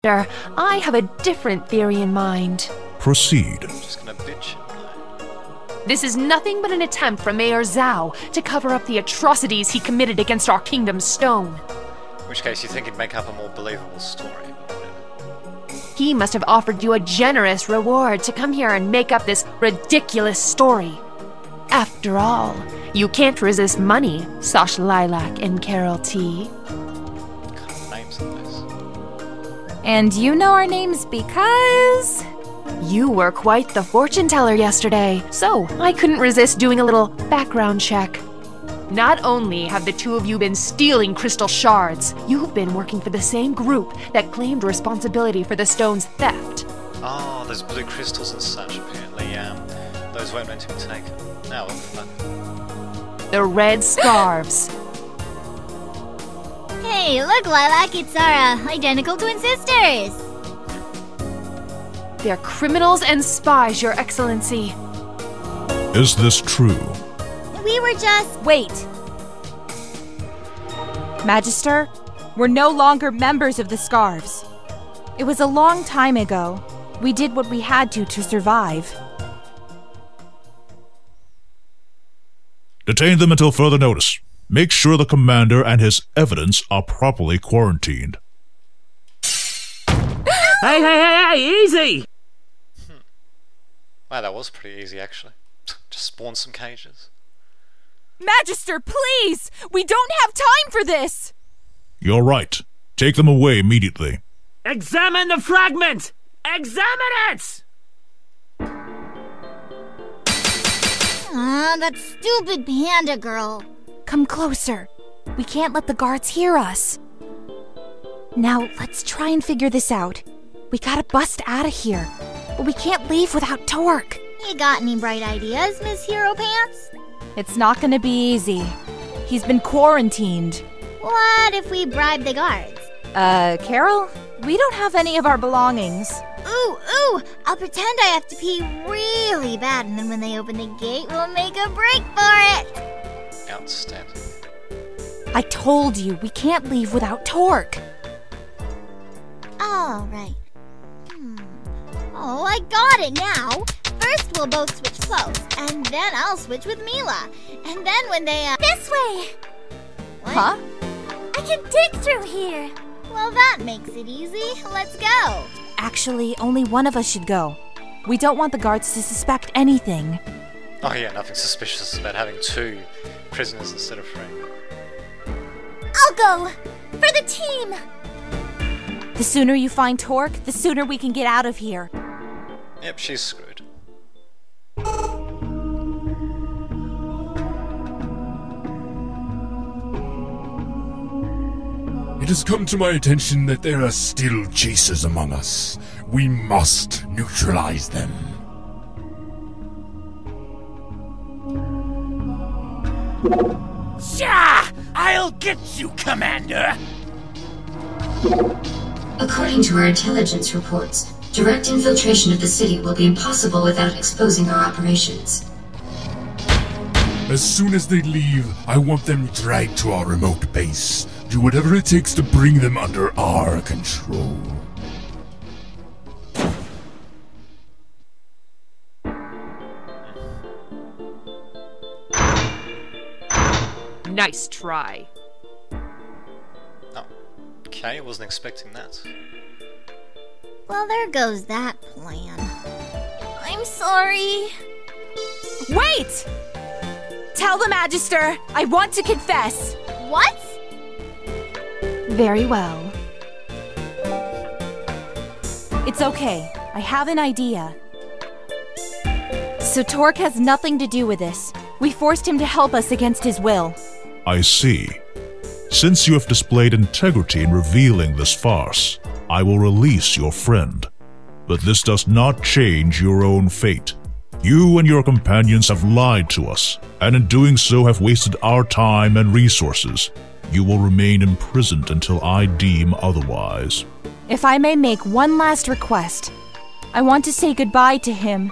I have a different theory in mind. Proceed. I'm just gonna bitch. This is nothing but an attempt from Mayor Zhao to cover up the atrocities he committed against our kingdom's stone. In which case you think he'd make up a more believable story, but whatever. He must have offered you a generous reward to come here and make up this ridiculous story. After all, you can't resist money, Sash Lilac and Carol T. What kind of names are those? And you know our names because... You were quite the fortune teller yesterday, so I couldn't resist doing a little background check. Not only have the two of you been stealing crystal shards, you've been working for the same group that claimed responsibility for the stone's theft. Oh, those blue crystals and such, apparently, those weren't meant to be taken. Now, what the fuck? The red scarves. Hey, look, Lilac, it's our identical twin sisters. They're criminals and spies, Your Excellency. Is this true? We were just... Wait. Magister, we're no longer members of the Scarves. It was a long time ago. We did what we had to survive. Detain them until further notice. Make sure the commander and his evidence are properly quarantined. Hey, easy! Wow, that was pretty easy, actually. Just spawn some cages. Magister, please! We don't have time for this! You're right. Take them away immediately. Examine the fragment! Examine it! That stupid panda girl. Come closer. We can't let the guards hear us. Now, let's try and figure this out. We gotta bust out of here. But we can't leave without Torque. You got any bright ideas, Miss Hero Pants? It's not gonna be easy. He's been quarantined. What if we bribe the guards? Carol? We don't have any of our belongings. Ooh, I'll pretend I have to pee really bad, and then when they open the gate, we'll make a break for it. Outstanding. I told you, we can't leave without Torque. All right. Oh, I got it now. First, we'll both switch clothes, and then I'll switch with Mila. And then when they, This way! What? Huh? I can dig through here. Well, that makes it easy. Let's go. Actually, only one of us should go. We don't want the guards to suspect anything. Oh yeah, nothing suspicious about having two prisoners instead of three. I'll go! For the team! The sooner you find Torque, the sooner we can get out of here. Yep, she's screwed. It has come to my attention that there are still chasers among us. We must neutralize them. Sha! I'll get you, Commander! According to our intelligence reports, direct infiltration of the city will be impossible without exposing our operations. As soon as they leave, I want them dragged to our remote base. Do whatever it takes to bring them under our control. Nice try. Oh, okay, I wasn't expecting that. Well, there goes that plan. I'm sorry. Wait! Tell the Magister, I want to confess. What? Very well. It's okay. I have an idea. So Torque has nothing to do with this. We forced him to help us against his will. I see. Since you have displayed integrity in revealing this farce, I will release your friend. But this does not change your own fate. You and your companions have lied to us, and in doing so have wasted our time and resources. You will remain imprisoned until I deem otherwise. If I may make one last request, I want to say goodbye to him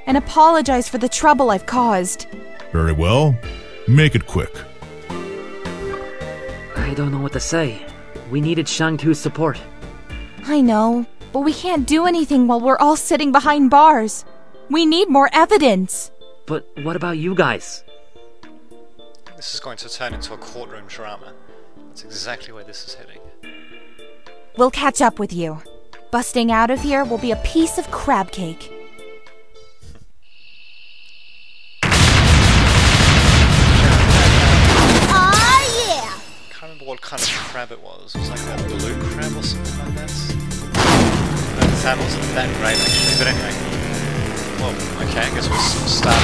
and apologize for the trouble I've caused. Very well. Make it quick. I don't know what to say. We needed Shang Tu's support. I know, but we can't do anything while we're all sitting behind bars. We need more evidence. But what about you guys? This is going to turn into a courtroom drama. That's exactly where this is heading. We'll catch up with you. Busting out of here will be a piece of crab cake. I can't remember what kind of crab it was. It was like a blue crab or something like that. No, the sound wasn't that great actually, but anyway. Well, okay, I guess we'll start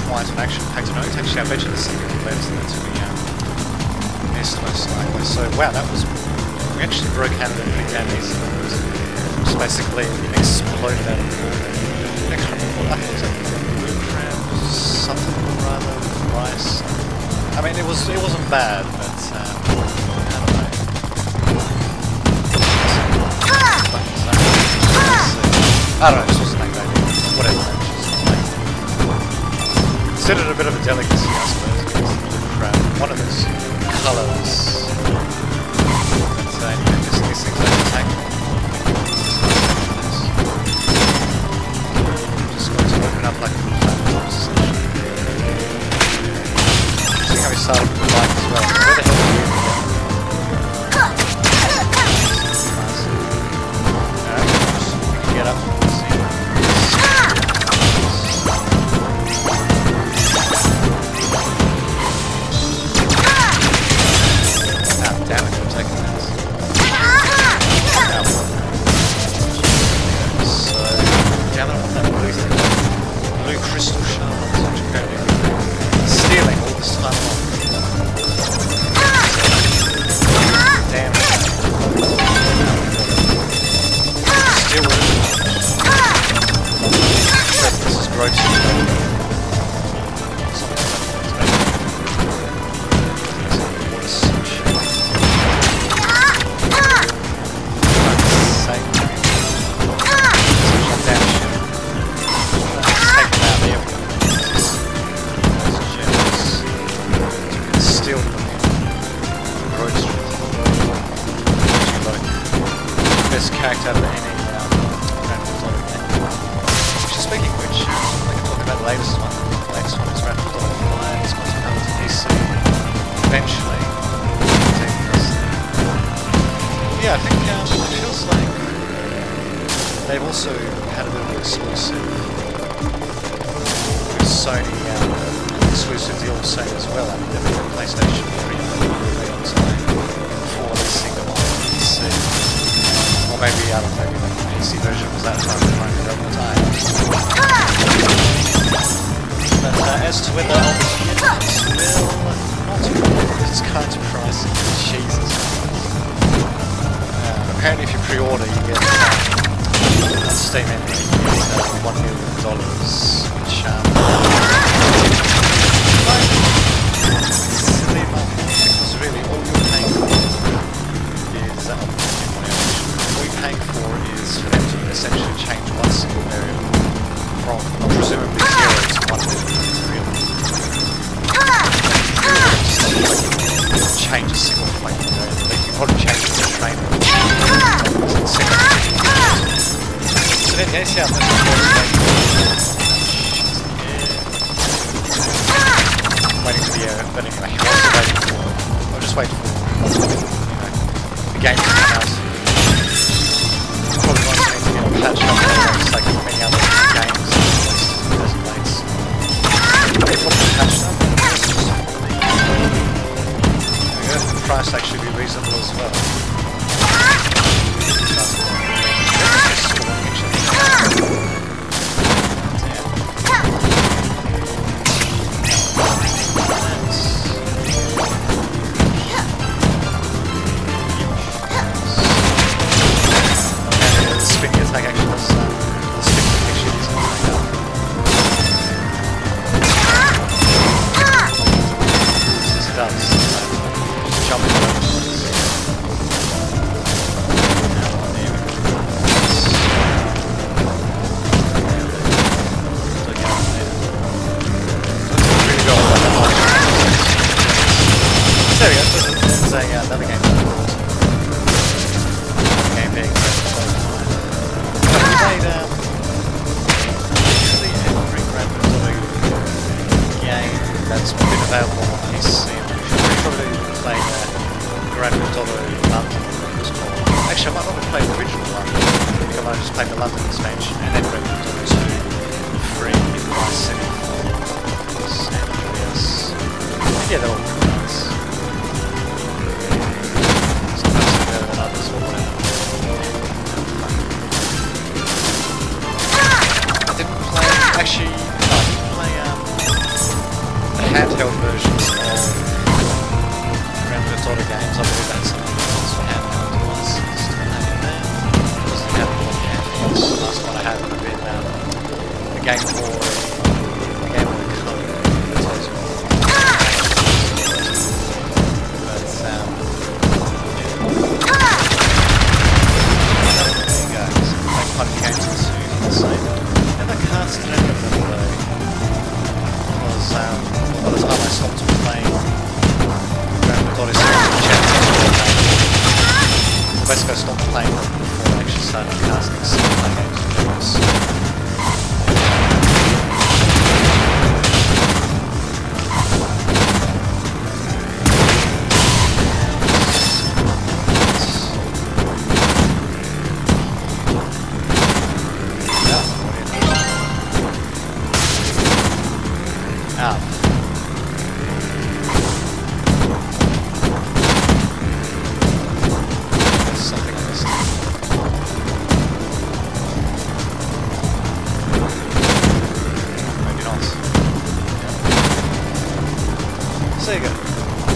quite an action-packed note. Actually, I bet you there's something better than that to be missed most likely. So, wow, that was... We actually broke out of it pretty damn easy. Just basically exploded out of the water. I can't remember what I thought it was like blue crab or something rather, rice. I mean, it wasn't bad, but I don't know. I don't know, this wasn't that great. Whatever. Considered a bit of a delicacy, I suppose, because it's blue crab. One of those colours. But anyway, these things like attack me. Just going to open up like platforms. How we started with the bike as well. Where the hell are you? We can get up and see. Ah, damn it, I'm taking this. So, damn it, I want that blue thing. Blue crystal shards, which apparently I'm stealing all this time long. Damn. Still this is gross. Character out of any Actually, speaking of which, I can talk about the latest one. The latest one is Rapid Fire. It's going to come to PC eventually. Yeah, I think it feels like they've also had a bit of an exclusive with Sony, exclusive deal with Sony as well. I mean, they've got PlayStation 3 on time before releasing them on PC. Or maybe, I don't know, maybe the PC version was that time they might be over time. But as to whether I'll be getting this, well, not because it's kind of pricey. Jesus. Apparently if you pre-order you get on Steam anyway, you get $1 million, which silly enough, because really all you're paying for is all you're paying for is for them to essentially change one single variable from presumably 0 to 1 million, really. Change a single fucking variable. They can probably change the trainer. So then, yes, yeah, waiting for the but anyway, I'll just wait for the game to come out. It's probably going to get patched up just like many other games as of late. They're probably patched up. The price actually be reasonable as well. might not have played the original London. I think I might have just played the London expansion and then Red Dead 2 free in Vice City. San Andreas. Yeah, they're all pretty nice. Sometimes they're better than others or whatever. I didn't play, actually, no, I didn't play the handheld versions of Grand Theft Auto games. I believe that's something else for handheld devices. Still have it there. Doesn't have all the handhelds. The last one I had would have been the Game Boy, the Game Boy Color. That tells you all. But, yeah. There you go. So I played quite a few games too, for the same. Never cast any of them though. Because by the time I stopped playing Grand Theft Auto 6 basically I stopped playing them before I actually started casting single-player games with them. There you go.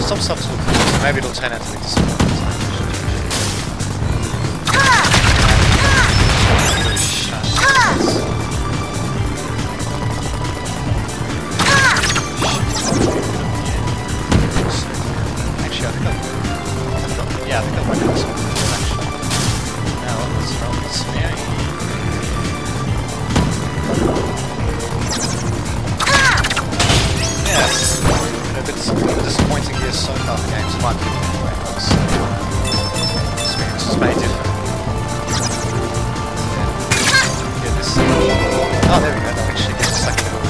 Some stuff's will come, so maybe it'll turn out to be disappointing. Actually, I think I've worked on this one. Now, let's roll this here. Yes. It's a bit disappointing years so far for games, might be anyway, so experience is very different. Yeah, this. Oh, there we go, that actually gives us like a little.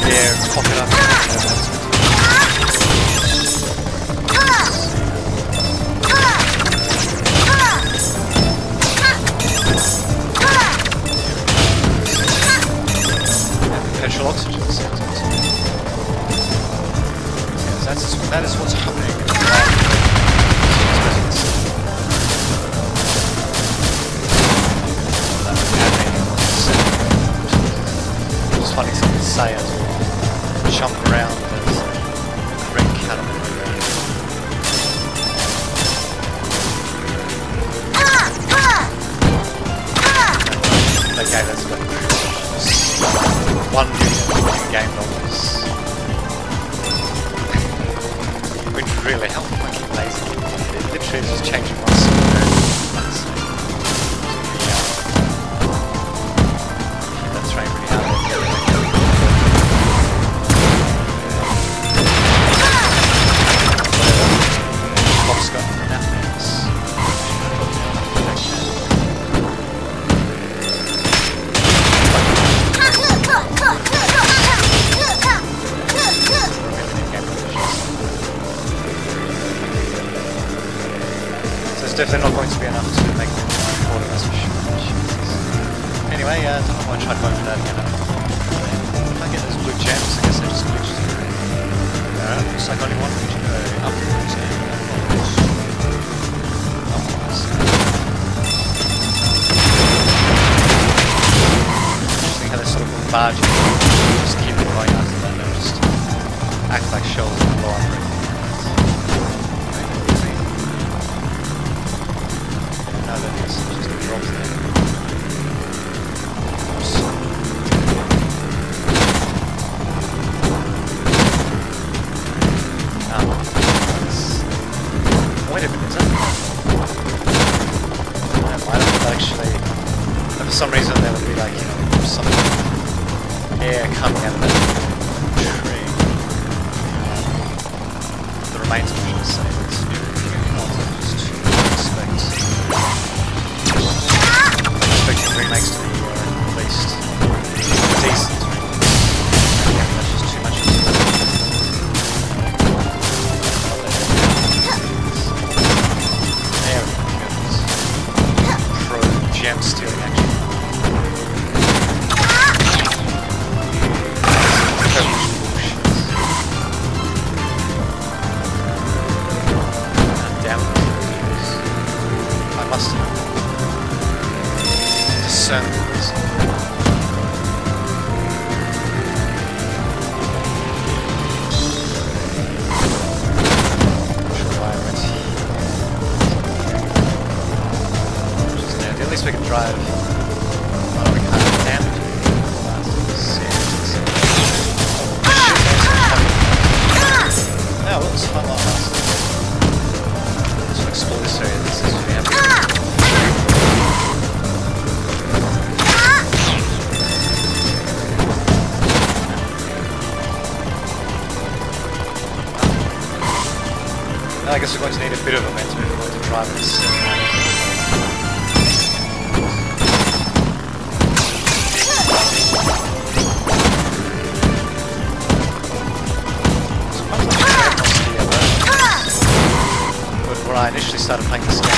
Yeah, it's popping up. Perpetual oxygen symptoms. That is what's happening. Just finding something to say as we jump around as a great caterpillar. They gave us one million game novels. Wouldn't really help if I keep lazy. It literally is just changing my scene. That's right, pretty hard. Bob's got that mess. It's definitely not going to be enough to make me record as for sure. Anyway, I don't know why I tried going for that again. If I get those blue gems, I guess I just glitch through. Looks like only one to go upwards and upwards. Interesting how they sort of barge in, just keep it going after that, and just act like shells and blow up. It's just a drop there. Wait a minute, is that? I might have actually. For some reason, there would be like, you know, some air coming out of that tree. The remains of, I should say, it's just too expect. Expecting remakes to be at least decent. That's just too much. There we go. gem stealing action. Damn it. I must discern this. At least we can drive. Oh, we can't. Damn it. Yeah, well, it's fun last. Let's explore this area. This is really happy. I guess we're going to need a bit of momentum if we're going to drive this. When I initially started playing this game,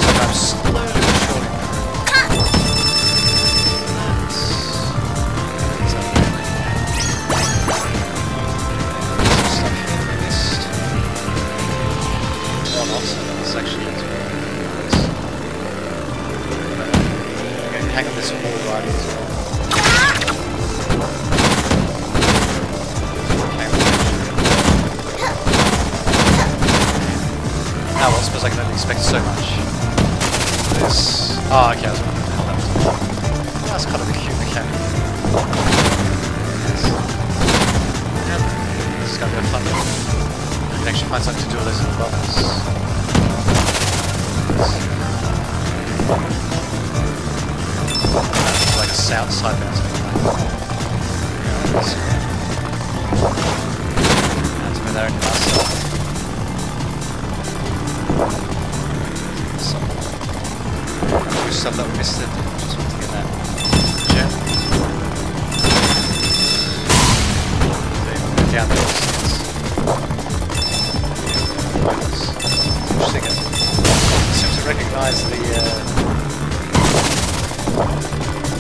sometimes slowly but surely. It's actually hang on this wall riding as well. Oh, well, I suppose I can only expect so much. This. Oh, okay, I was wondering how that was. That's kind of a cute mechanic. Yes. Yeah, this is going to be a fun one. I can actually find something to do with those little bubbles. Like a south side mountain. That's where they're in the last side. Stuff that we missed it. Just want to get that gem. Down there. Interesting. I seem to recognise the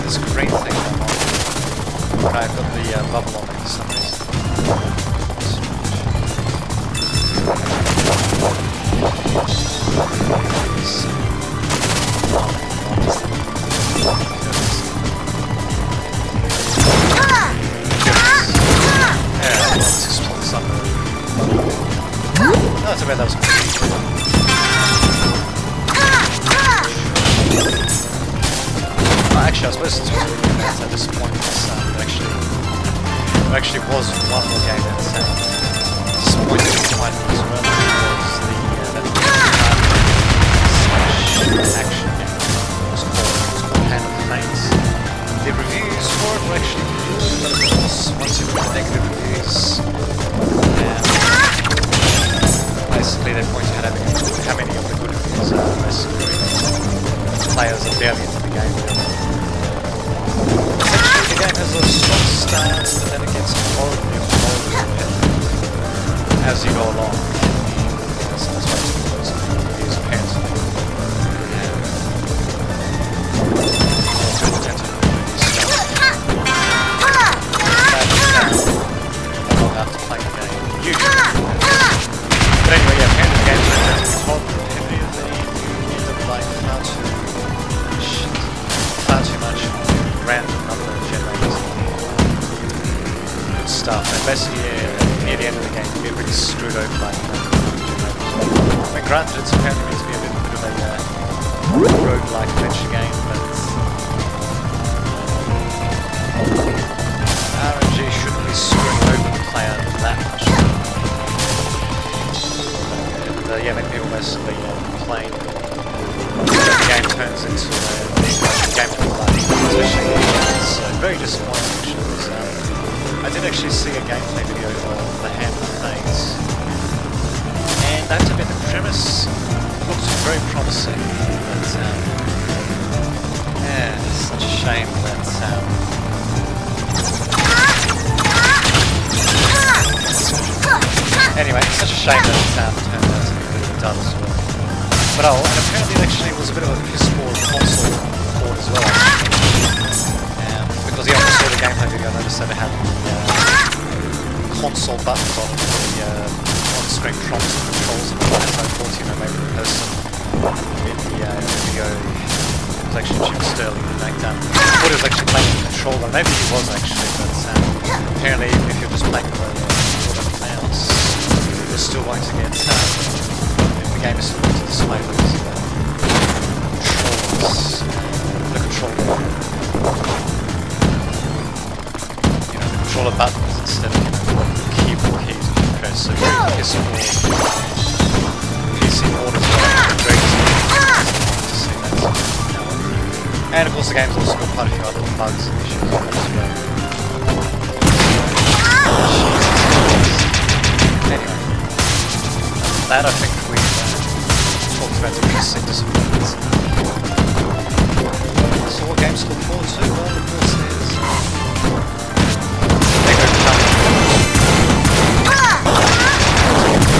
this green thing I'm on. Okay, I've got the bubble on me for some reason. That's about that was actually, I suppose it's really at this point there actually was one more game that disappointed quite as well. It was the action game. It was called Hand of Flames. The reviews for it were actually good, but of course, once you look at the negative reviews, basically they point out how many of the good reviews are basically players are barely into the game. Essentially the game has a strong stance, but then it gets horribly as you go along. That's why those reviews apparently. After playing the game. But anyway, yeah, apparently the game is hard repetitive. They end up like far too much random number of generators. Good stuff. And basically, near the end of the game, you get really screwed over by generators. I mean, granted, it's apparently meant to be a bit of a roguelike adventure game, but RNG shouldn't be screwing over the player that much. And yeah, many people basically complain that the game turns into a game of life, especially it's very disappointing actually. I did actually see a gameplay video of the Hand of Flames, and I have to admit the premise looks very promising, but yeah, it's such a shame that anyway, it's such a shame that it turned out to be a bit of a dud as well. But oh, and apparently it actually was a bit of a piss poor console port as well, because when I saw the gameplay video, I noticed that it had the console buttons on it for the on-screen prompts and controls and all that, so I thought, you know, maybe the person in the video was actually Jim Sterling who backed down. I thought he was actually playing the controller, maybe he was actually, but apparently if you're just playing the mouse, you're still going to get, if the game is still going to display those controls, the controller, you know, the controller buttons instead of, you know, the keyboard keys that you press, so very PC orders very easy to see that. And of course the game's also got quite a few other bugs and issues as well. Anyway, that I think we've talked about the interesting disciplines. So what games to look forward to? Well, of course there's Lego Company.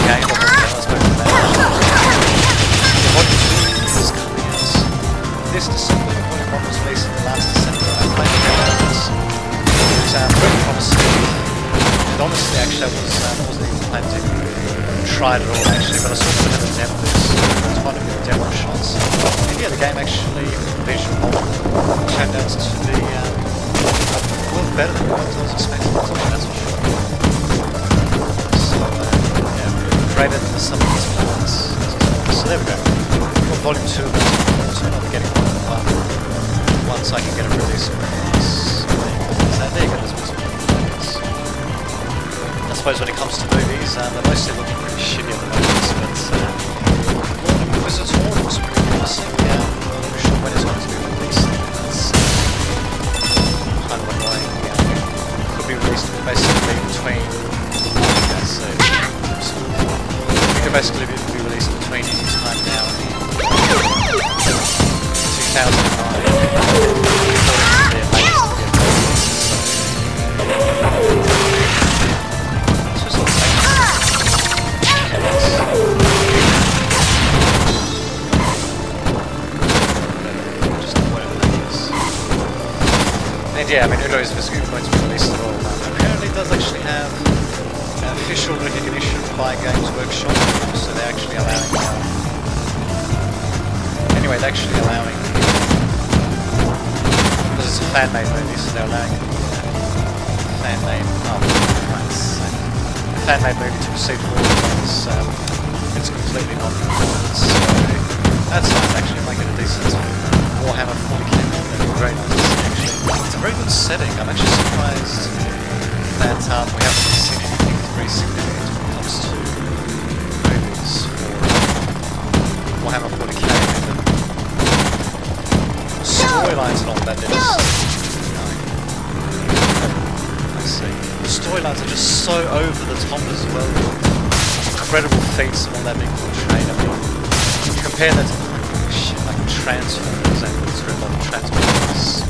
Game, I spoke to that. The Volume 2 is coming out this December. Volume 1 was released in the last December. I played the demo of this. It was very promising. And honestly, actually, I wasn't even planning to try it at all, actually, but I saw that it had a demo of this. It was quite a few demo shots. And yeah, the game actually, visual, turned out to be well better than what I was expecting. That's for sure. So, yeah, greater than the sum of these plans. So there we go. Well, Volume 2 of it, so I'll be getting one once I can get a release of it. So there you go, there's what's I suppose when it comes to movies, they're mostly looking pretty shitty at the moment, but Wizard's War looks pretty promising. I'm not sure when it's going to be released. That's kind of annoying. It could be released basically between, it could basically be released between any time now and 2009. And yeah, I mean, who knows if it's going to be released at all. Apparently it does actually have official recognition by Games Workshop, so they're actually allowing anyway, they're actually allowing, because it's a fan-made movie, so they're allowing fan-made movie to proceed forward because it's completely non-conformant. So that's nice, actually. It might get a decent Warhammer 40k movie. That'd be great nice to see, actually. It's a very good setting. I'm actually surprised that we haven't seen anything very significant when it comes to movies for Warhammer 40k. Storylines and all that, they're just, I see. The storylines are just so over the top as well. Incredible feats and all that being portrayed. I mean, you compare that to shit like Transformers and it's real like Transformers.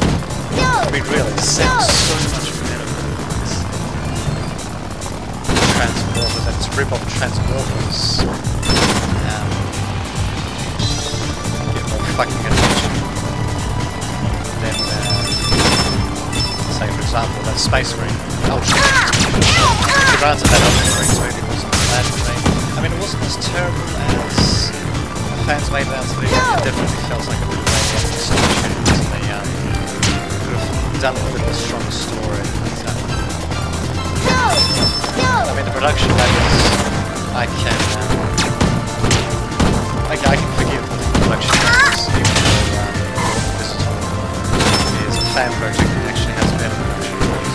I mean, really, it sounds so much better than Transformers, and it's rip-off Transformers. Get more fucking attention than, say, for example, that Space Marine. Granted, that Ultra Marines movie wasn't bad for me. I mean, it wasn't as terrible as fans made it out to be. It definitely felt like a bit of a missed opportunity to me. Could have done a bit of a stronger story. I mean, the production values, I can forgive the production values, even though this is a fan project that actually has better production values.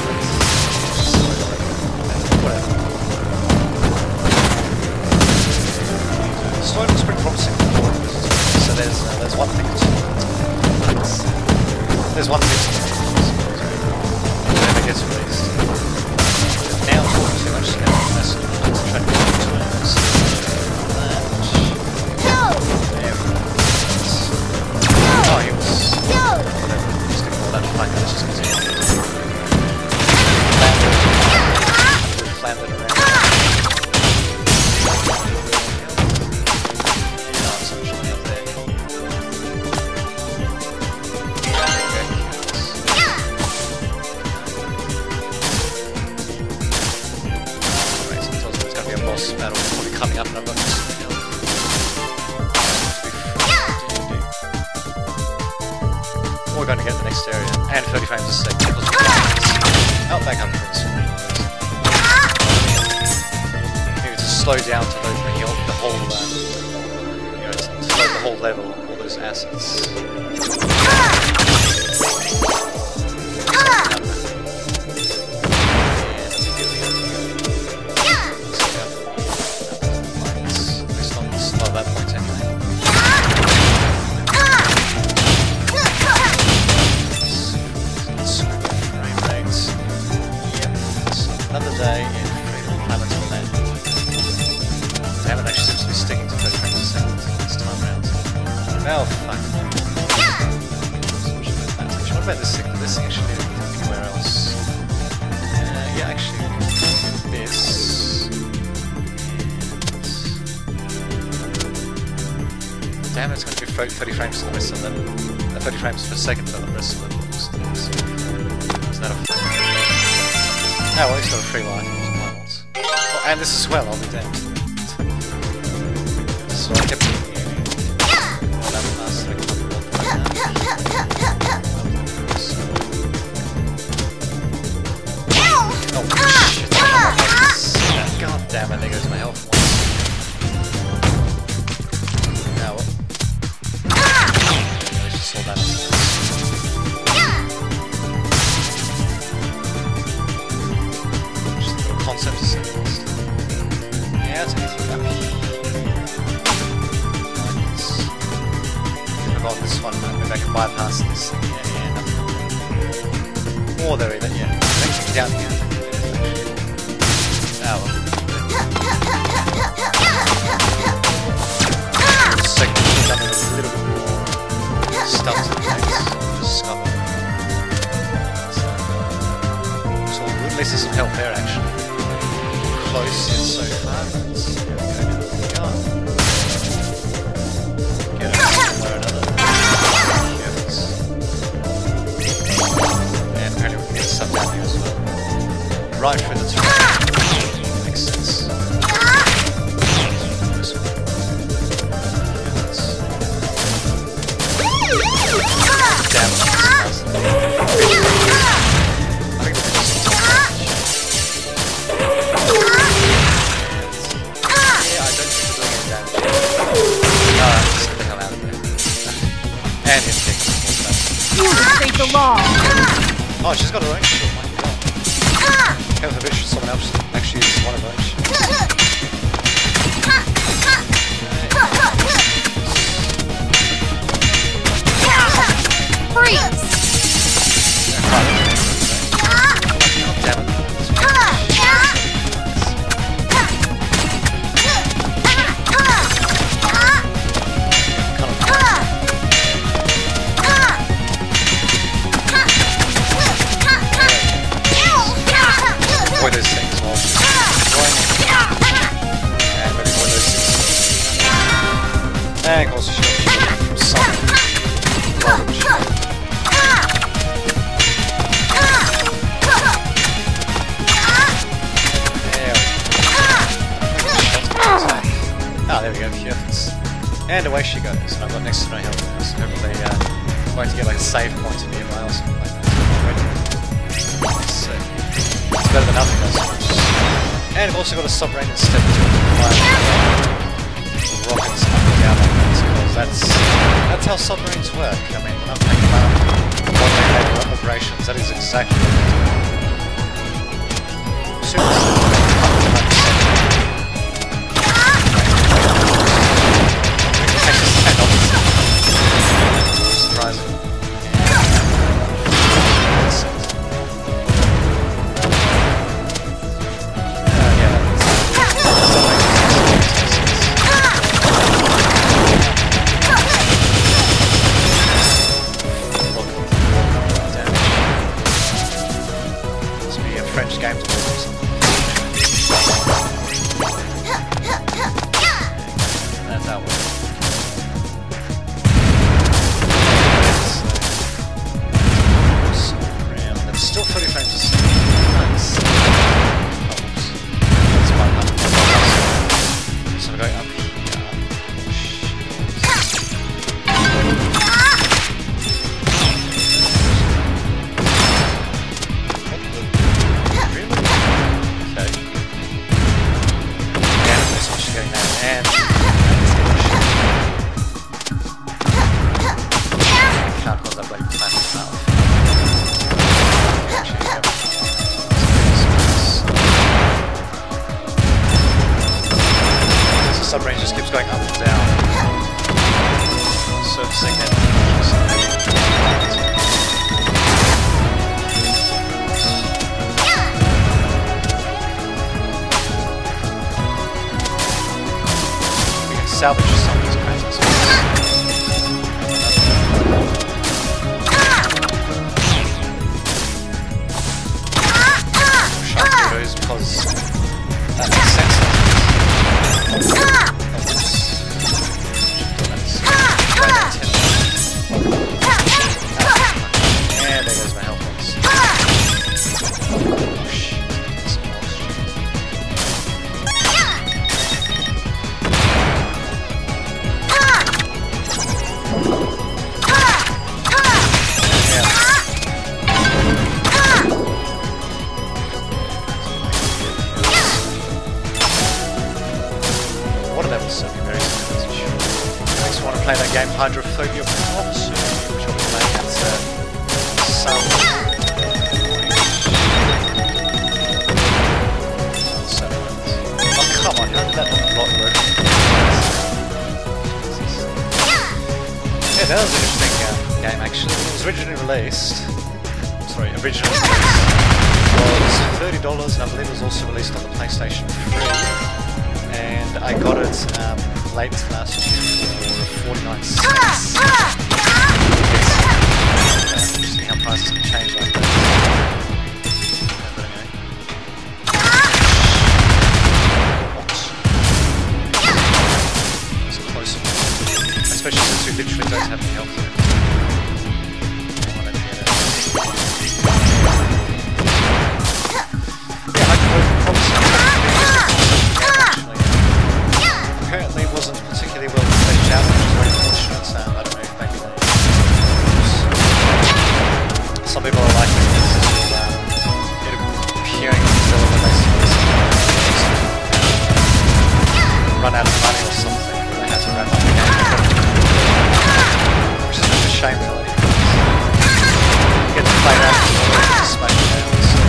Whatever. The story looks pretty promising. So there's one thing to whenever it gets released. Now talking too much, so now I'm going to concentrate on the terms. Oh, he was... whatever, just ignore that fine, let's just continue. Landed around. will probably coming up and I've got this hill. We're going to get the next area, and 30 frames a second. Oh, back up for this one. Maybe to slow down to load the whole, you know, to load the whole level, all those assets. It's not that point anyway. Another day in Freedom Planet's Land. They haven't actually seems to be sticking to 30 frames a second this time around. Oh, fuck. What about this thing? Did this thing actually need anywhere else? Yeah, actually, this. Damn, it's going to be 30 frames for the rest of them. 30 frames per second for the rest of the books. Is that a oh, well, he's got a free life. Oh, and this as well, I'll be damned. So I kept thinking, oh, shit. God damn it, there goes my health. Now what? Let's just hold that up. Concept is yeah, it's anything up here. I've got this one, maybe I can bypass this thing. Yeah, nothing. Or there even, yeah. Anything down here. Oh, well. Second, done it a little bit more stunted, just scupper. So at least there's some help there, actually. Close yet so far, but get it somewhere or another. Yes. And apparently we can get stuff down here as well. Right through the top. Makes sense. Damn it. And hit things. You state the law. Oh, she's got her own shield, my god. Can't have someone else actually uses one of those. Freeze! God damn it. Avoid those things while she's enjoying it. And maybe avoid those things. And also shield from some garbage. There we go, yes. And away she goes. And I've got next to no health now, so hopefully I'm going to get like a save point nearby or something like that. So, it's better than nothing, I suppose. And I've also got a submarine instead of rockets coming down like that, because that's how submarines work. I mean, when I'm thinking about one-day operations, that is exactly what they do. Surprising. Must be a French game to play or something. submarine just keeps going up and down. Surfacing it. We can salvage some of these crates. Sharknadoes, because that makes sense. Yeah, there goes my health points. Water levels are very similar. Makes me want to play that game Hydrophobia Prophecy, which I'll be playing at some. Oh come on, how did that not block work? Yeah, that was an interesting game actually. It was originally released. Sorry, originally was $30, and I believe it was also released on the PlayStation 3. And I got it late last year for 49 cents. Interesting how prices can change like that. But anyway. It's close. Especially since we literally don't have any health. Apparently wasn't particularly well fleshed out, which is very unfortunate. I don't know if maybe some people are liking this, it appearing until they basically run out of money or something, or they have to wrap up the game, which is a bit of a shame really. You get to play that and just smash it down, so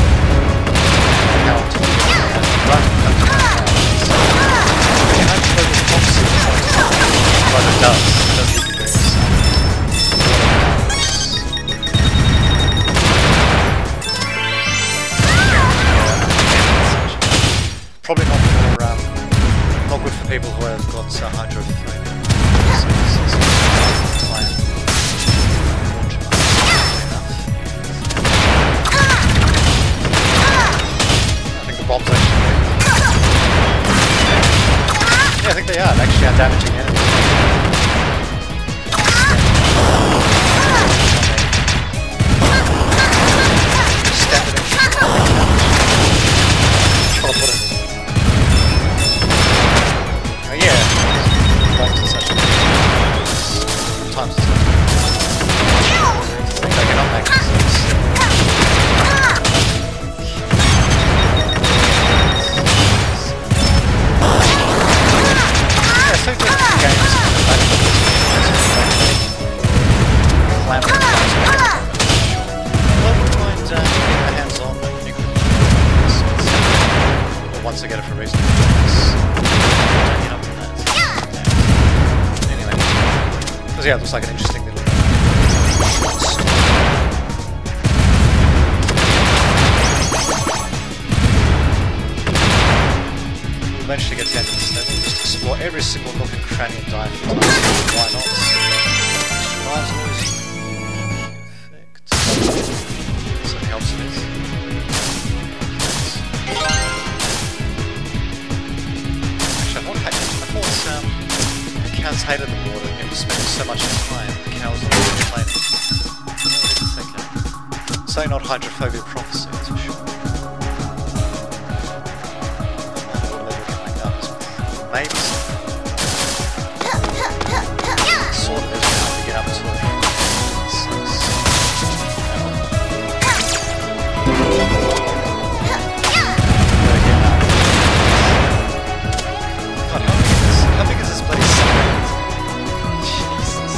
how I'm talking about run but it does give you this. Probably not good for people who have got hydrophobia. I think the bombs actually work. Yeah, I think they are. They actually are damaging enemies. Once I get it for reasonable price. Anyway. Because yeah, it looks like an interesting little we'll eventually get to the end of this level, just explore every single nook and cranny and dive for time. Why not? Lives always perfect. So it helps with this. I thought cows hated the water and it was spending so much time. The cows on the planet. Oh, it's okay. So not Hydrophobia Prophecy, that's for sure. Maybe sort of is hard to get up to it. How big is this place? Jesus.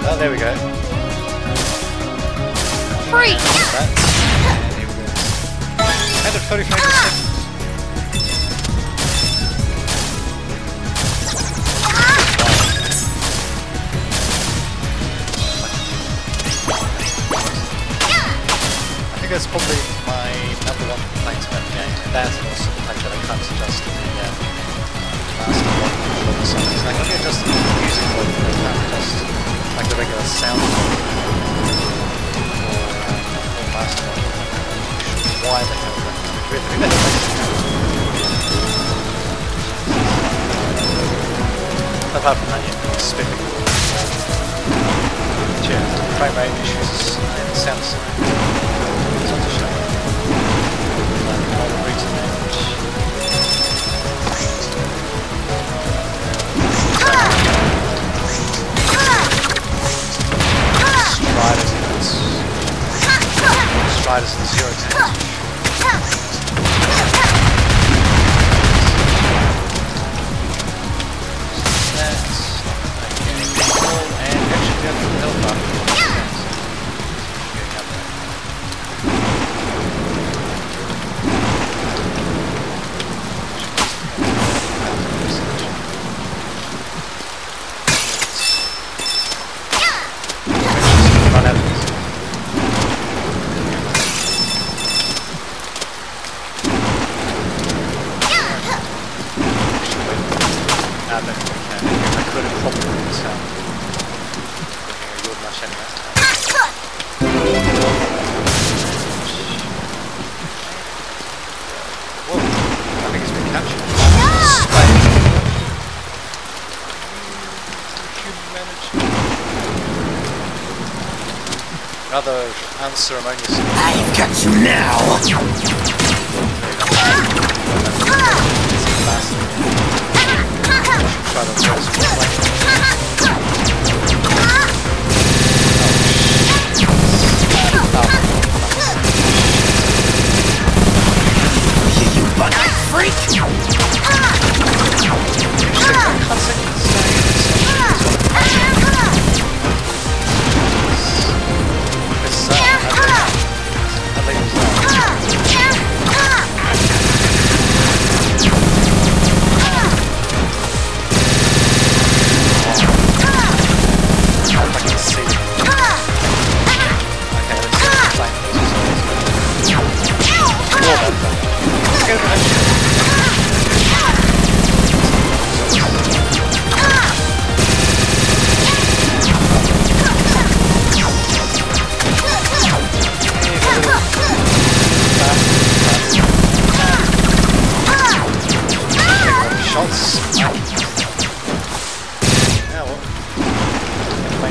Oh, there we go. Freak! And here we go. And at 30 frames a second. that's probably my number one complaint about the game, and that's also the fact that I can't adjust the master volume for the songs. Like, I can adjust the music volume, but I can't adjust like the regular sound volume or master volume. Why the hell would I do that? Apart from that, yeah, it's spinning. Yeah, frame rate issues and sound design. It's not a shame. All the reason Striders and zero damage. Rather unceremonious. I've got you now! You bug-eyed freak!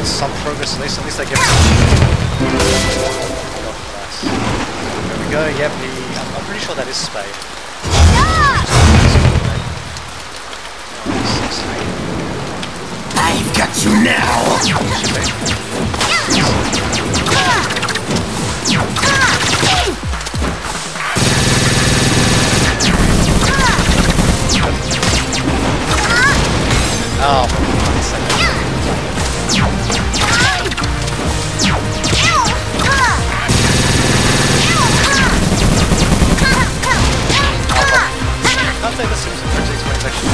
Some progress at least they give us there we go, yep, I'm pretty sure that is Spade. I've got you now! Oh, for fuck's sake. I'll take the Simpson project when it's actually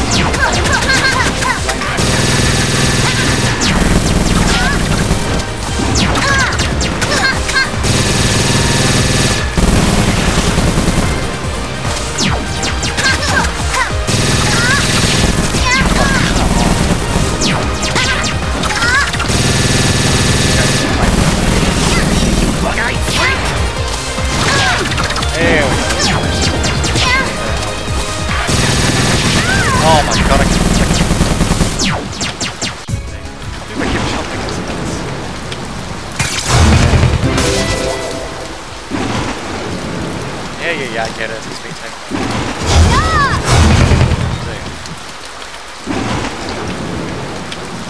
oh my god, I can't believe I keep jumping into this. Yeah, I get it. He's being taken.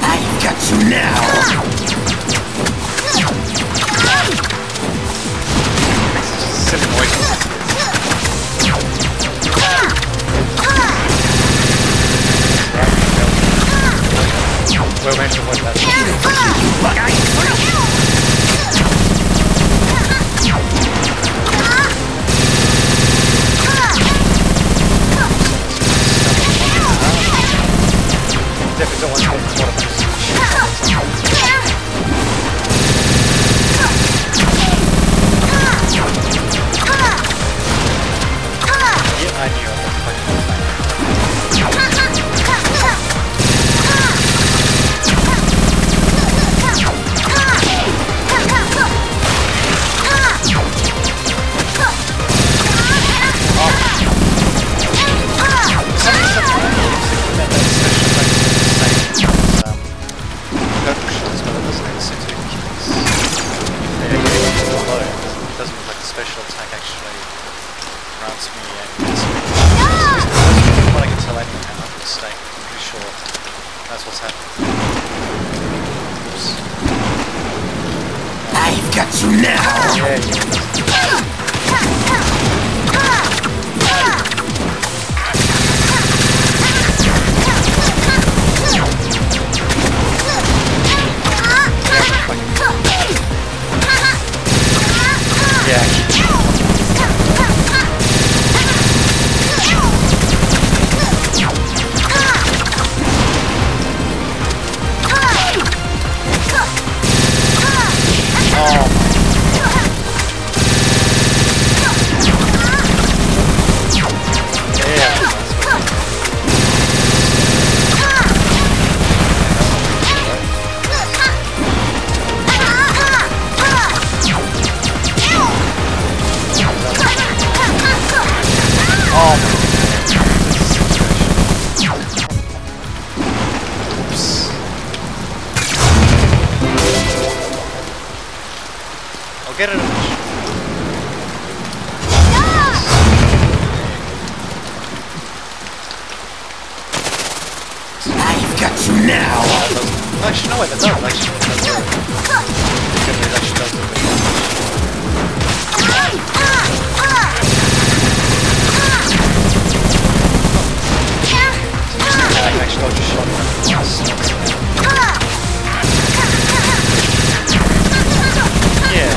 I've got you now! Silly noise. Well, man, what that definitely don't want to get caught up in this. get it eventually. I've got you now. Actually, no, wait, that does. Actually, that does. It actually does do it. I actually got your shot yeah.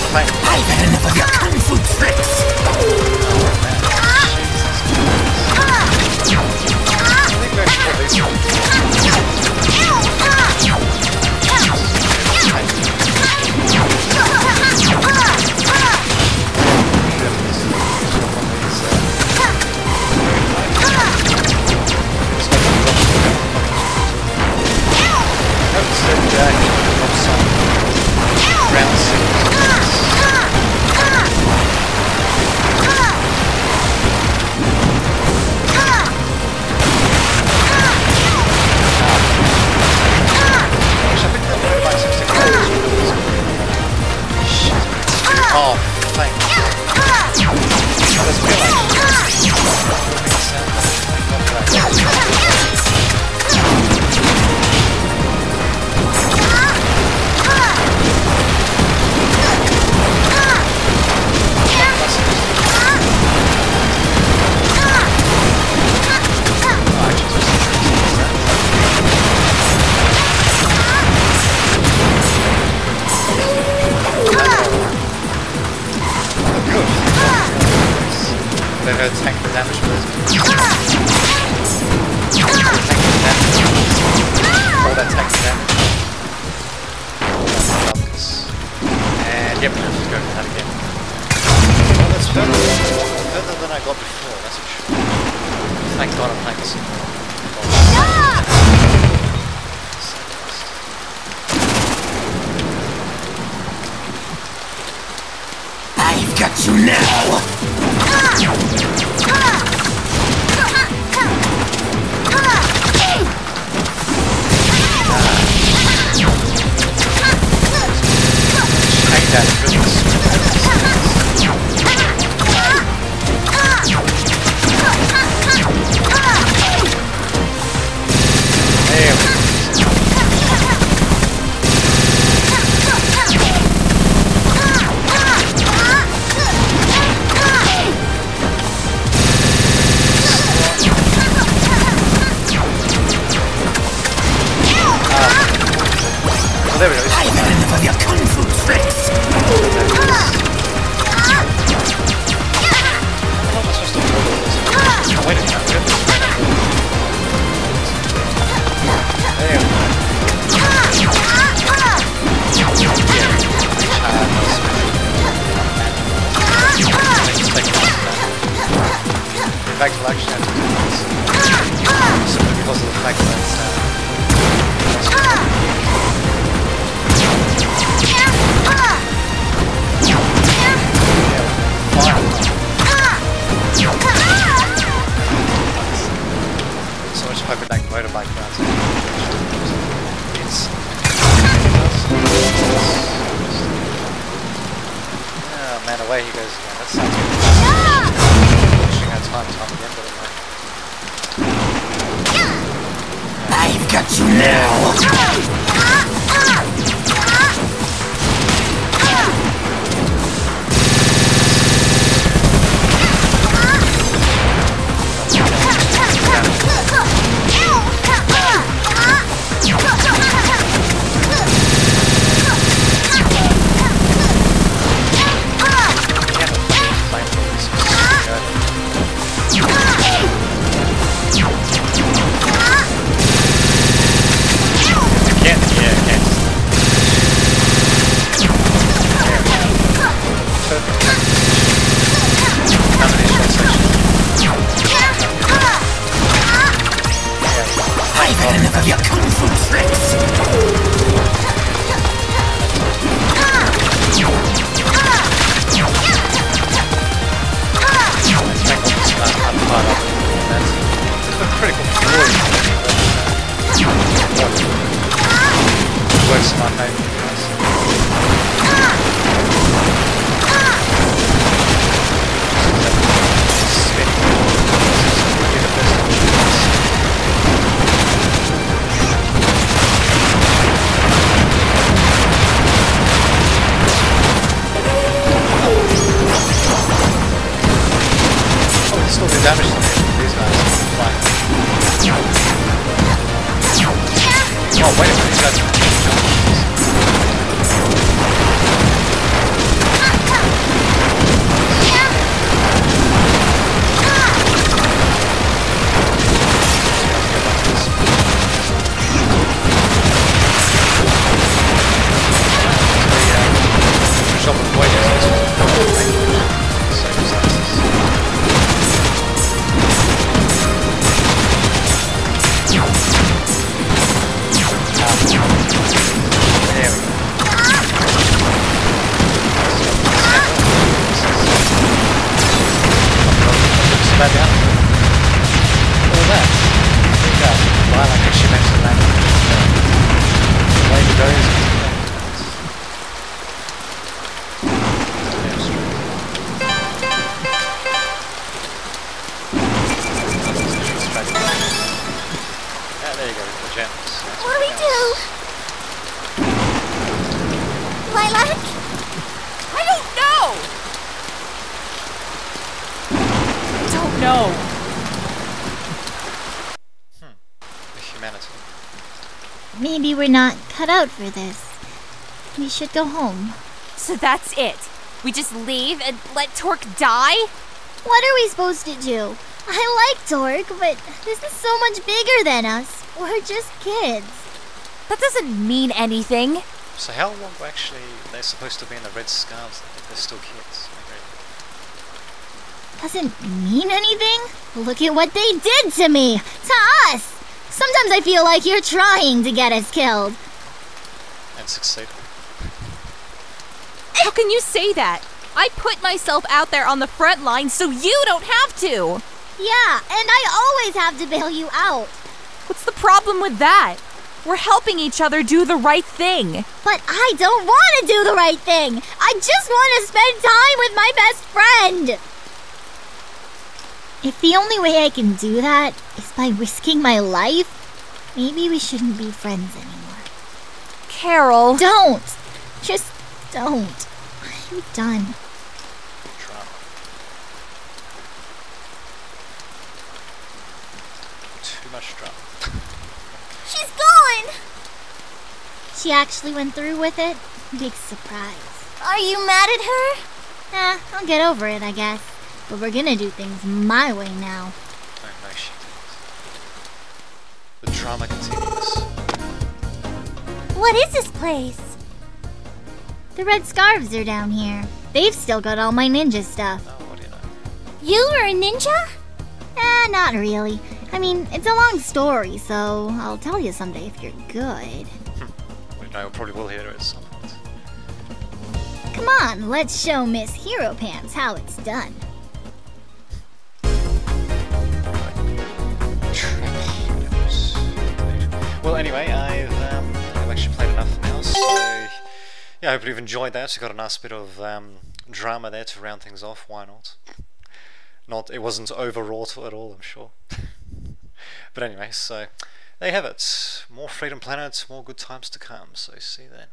Damn it, I've had enough of your kung fu tricks. Tank the damage first. All that tank the damage. And yep, let's just go for that again. Well, that's further than I got before, that's for sure. Thank God I'm playing this. I've got you now. There we go. I've had enough of your kung fu tricks. How long am I supposed to hold all this? Oh, wait a minute. There we go. In fact, we'll actually have to do this. Simply because of the fact that so much hyperdeck motorbike rounds. It's oh man, away he goes again. That sounds good. Pushing our time again, but I've got you now. yeah. works in my favour. Still do damage to these guys. Fine. Oh, wait a minute, these guys are Maybe we're not cut out for this. We should go home. So that's it? We just leave and let Torque die? What are we supposed to do? I like Torque, but this is so much bigger than us. We're just kids. That doesn't mean anything. So how long actually they're supposed to be in the red scarves if they're still kids? Doesn't mean anything? Look at what they did to me! To us! Sometimes I feel like you're trying to get us killed. And succeeded. How can you say that? I put myself out there on the front line so you don't have to! Yeah, and I always have to bail you out. What's the problem with that? We're helping each other do the right thing. But I don't want to do the right thing! I just want to spend time with my best friend! If the only way I can do that is by risking my life, maybe we shouldn't be friends anymore. Carol. Don't! Just don't. I'm done. Drama. Too much drama. She's gone! She actually went through with it? Big surprise. Are you mad at her? I'll get over it, I guess. But we're gonna do things my way now. I know she did. The drama continues. What is this place? The red scarves are down here. They've still got all my ninja stuff. Oh, what do you know? You were a ninja? Not really. I mean, it's a long story, so I'll tell you someday if you're good. I probably will hear it at some point. Come on, let's show Miss Hero Pants how it's done. Well, anyway, I've actually played enough now, so yeah, I hope you've enjoyed that. You got a nice bit of drama there to round things off. Why not? It wasn't overwrought at all, I'm sure. But anyway, so there you have it. More Freedom Planet, more good times to come. So see you then.